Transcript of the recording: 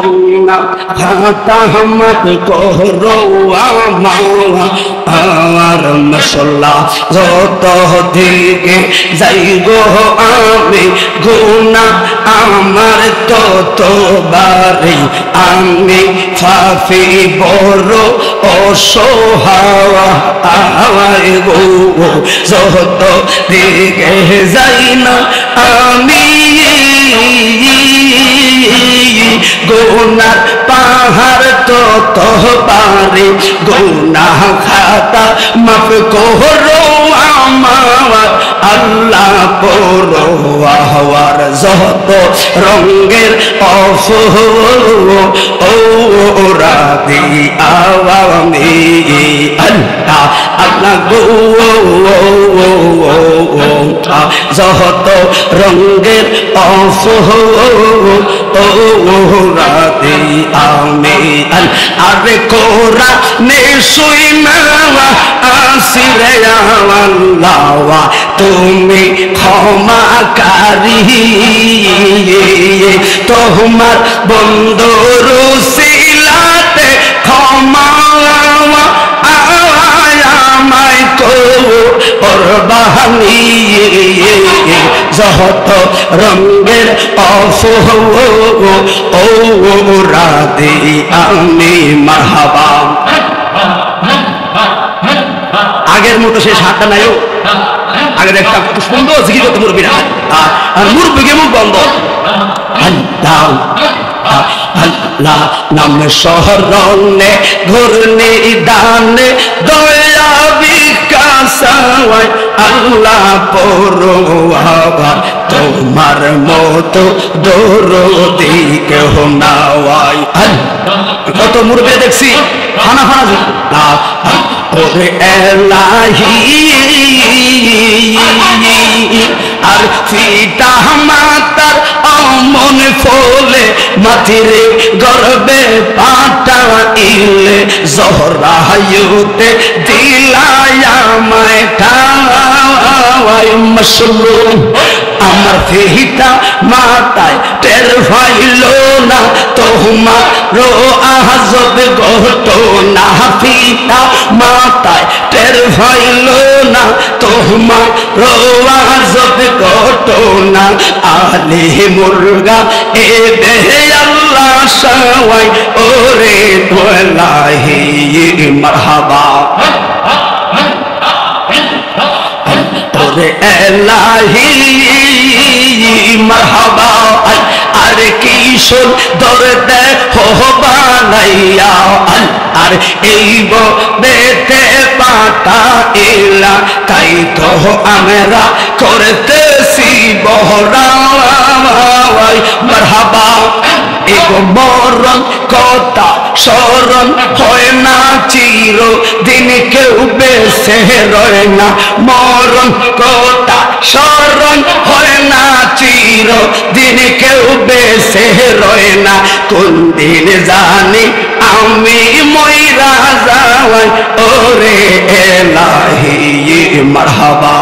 গুনাহ খাতা মত করো আমার মশলা যত দিকে যাই গো আমি গুনাহ আমার ততবারে আমি ফাফি বড় অসহায় গো যত দিকে যাই না আমি গুনার পাহাড় ততবারে গুনাহ খাতা মাফ করো আমার আল্লাহ পরওয়ার যত রঙের ওরা আমি আল্লাহ আল্লাহ গো যত রঙের ওরা আমি আরে কোরা নে শুই না আসিরে আল্লাহ তুমি ক্ষমাকারী তোমার বন্ধুর উসিলাতে ক্ষমা আমায় করবানি যত রঙের ওরা আমি মারহাবা আগের মতো সে সাতটা নাই আগের একটা সুন্দর জিগিত মুরব্বীরা আর মুরব্বীকে মুখ বন্ধ আল্লাহ নাম শহরনে ঘুরনি দানে দয়া বিকাশায় আল্লাহ পরওয়ার তোমার মতো দরদি কেহ নাই কত মুরব্বী দেখছি খানা খানা ওরে এলাহি আর ফিতা মাতার অমন ফলে মাটিরে গর্বে পাটা ইলে জহরায়ুতে দিলায়ামায় ঠাওয়াই মাশরুম আমার ফিতা মাতায় টের ফাইল না তোমারও আজব ঘটনা ফিতা মাতায় টের ফাইল না তোমারও আজব ঘটনা আলে মুরগা এ দেহে আল্লাহ সওয়াই ওরে দোলাহি মারহাবা ওরে এলাহি মারহাবা আরে কিশোর দরদে বানাইয়া আর এই বেতে পাতা এলা তাই তো আমরা করতেছি বহরাই মারহাবা এগো মরণ কথা স্মরণ হয় না চির দিন কেউ বেঁচে রয় না মরণ কথা স্মরণ হয় না চির দিন কেউ বেঁচে রয় না কোন দিন জানি আমি মইরা যাওয়াই ওরে এলাহি মারহাবা।